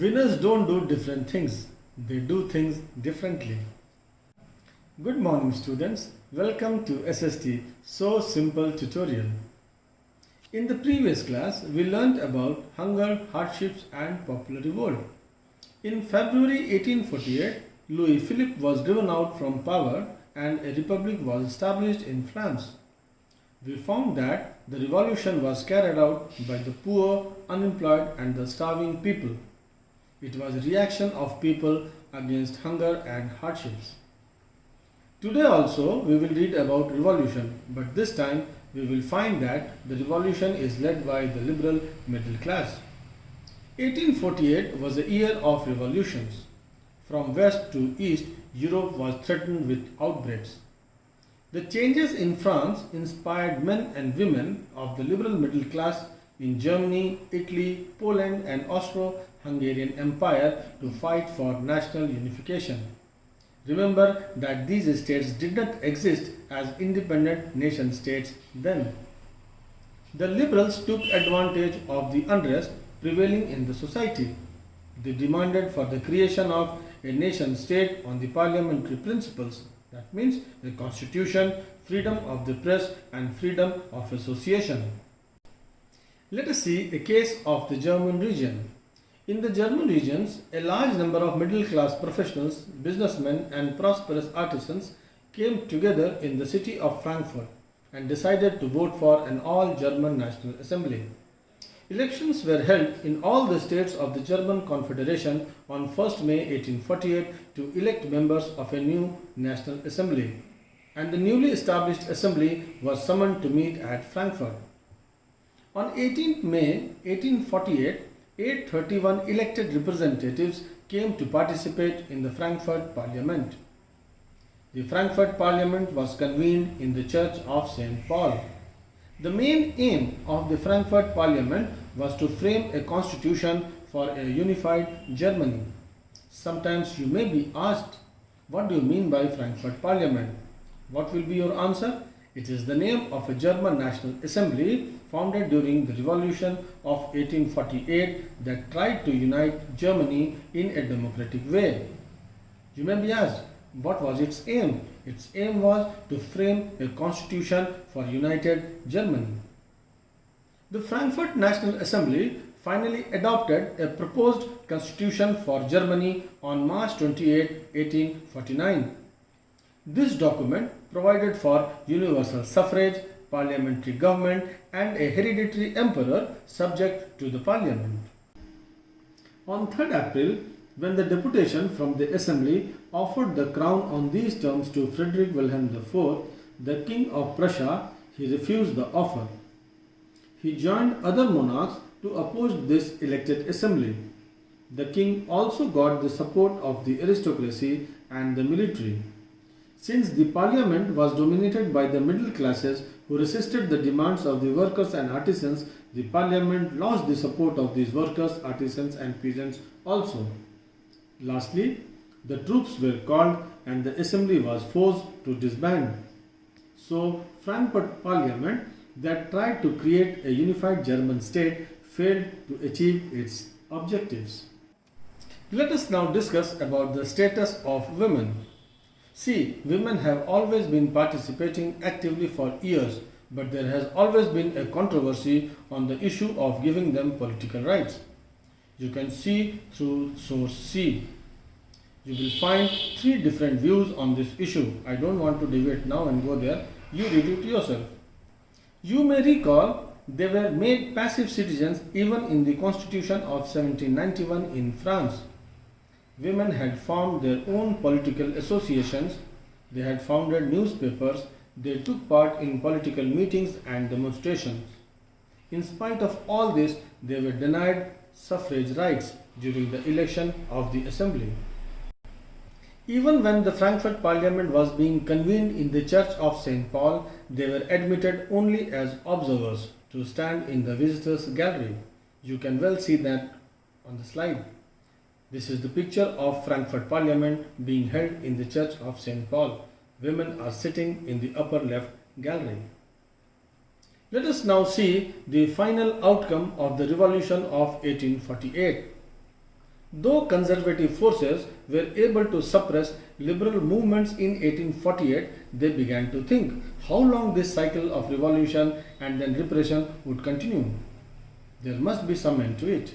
Winners don't do different things, they do things differently. Good morning students, welcome to SST So Simple tutorial. In the previous class, we learnt about hunger, hardships and popular revolt. In February 1848, Louis Philippe was driven out from power and a republic was established in France. We found that the revolution was carried out by the poor, unemployed and the starving people. It was a reaction of people against hunger and hardships. Today also we will read about revolution, but this time we will find that the revolution is led by the liberal middle class. 1848 was a year of revolutions. From west to east, Europe was threatened with outbreaks. The changes in France inspired men and women of the liberal middle class in Germany, Italy, Poland and Austro-Hungarian Empire to fight for national unification. Remember that these states did not exist as independent nation states then. The liberals took advantage of the unrest prevailing in the society. They demanded for the creation of a nation state on the parliamentary principles. That means the constitution, freedom of the press and freedom of association. Let us see a case of the German region. In the German regions, a large number of middle-class professionals, businessmen and prosperous artisans came together in the city of Frankfurt and decided to vote for an all-German National Assembly. Elections were held in all the states of the German Confederation on 1st May 1848 to elect members of a new National Assembly, and the newly established assembly was summoned to meet at Frankfurt. On 18th May 1848, 831 elected representatives came to participate in the Frankfurt Parliament. The Frankfurt Parliament was convened in the Church of St. Paul. The main aim of the Frankfurt Parliament was to frame a constitution for a unified Germany. Sometimes you may be asked, what do you mean by Frankfurt Parliament? What will be your answer? It is the name of a German National Assembly founded during the Revolution of 1848 that tried to unite Germany in a democratic way. You may be asked, what was its aim? Its aim was to frame a constitution for united Germany. The Frankfurt National Assembly finally adopted a proposed constitution for Germany on March 28, 1849. This document provided for universal suffrage, parliamentary government and a hereditary emperor subject to the parliament. On 3rd April, when the deputation from the assembly offered the crown on these terms to Frederick Wilhelm IV, the King of Prussia, he refused the offer. He joined other monarchs to oppose this elected assembly. The king also got the support of the aristocracy and the military. Since the parliament was dominated by the middle classes who resisted the demands of the workers and artisans, the parliament lost the support of these workers, artisans and peasants also. Lastly, the troops were called and the assembly was forced to disband. So, Frankfurt Parliament that tried to create a unified German state failed to achieve its objectives. Let us now discuss about the status of women. See, women have always been participating actively for years, but there has always been a controversy on the issue of giving them political rights. You can see through source C. You will find 3 different views on this issue. I don't want to deviate now and go there. You read it yourself. You may recall they were made passive citizens even in the Constitution of 1791 in France. Women had formed their own political associations, they had founded newspapers, they took part in political meetings and demonstrations. In spite of all this, they were denied suffrage rights during the election of the assembly. Even when the Frankfurt Parliament was being convened in the Church of St. Paul, they were admitted only as observers to stand in the visitors' gallery. You can well see that on the slide. This is the picture of Frankfurt Parliament being held in the Church of St. Paul. Women are sitting in the upper left gallery. Let us now see the final outcome of the Revolution of 1848. Though conservative forces were able to suppress liberal movements in 1848, they began to think how long this cycle of revolution and then repression would continue. There must be some end to it.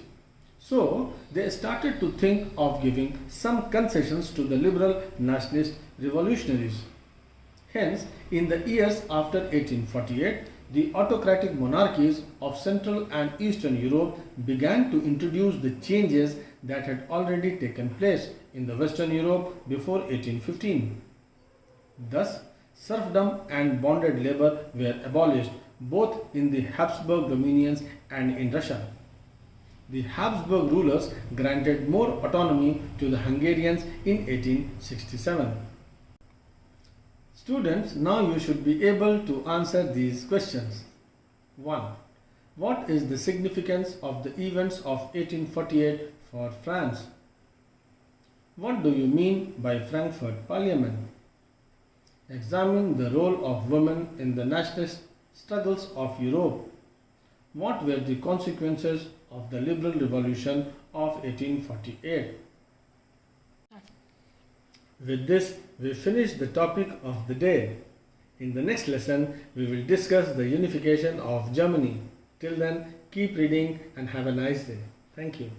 So they started to think of giving some concessions to the liberal nationalist revolutionaries. Hence, in the years after 1848, the autocratic monarchies of Central and Eastern Europe began to introduce the changes that had already taken place in the Western Europe before 1815. Thus, serfdom and bonded labor were abolished both in the Habsburg dominions and in Russia. The Habsburg rulers granted more autonomy to the Hungarians in 1867. Students, now you should be able to answer these questions. 1. What is the significance of the events of 1848 for France? What do you mean by Frankfurt Parliament? Examine the role of women in the nationalist struggles of Europe. What were the consequences of the liberal revolution of 1848? With this, we finish the topic of the day. In the next lesson, we will discuss the unification of Germany. Till then, keep reading and have a nice day. Thank you.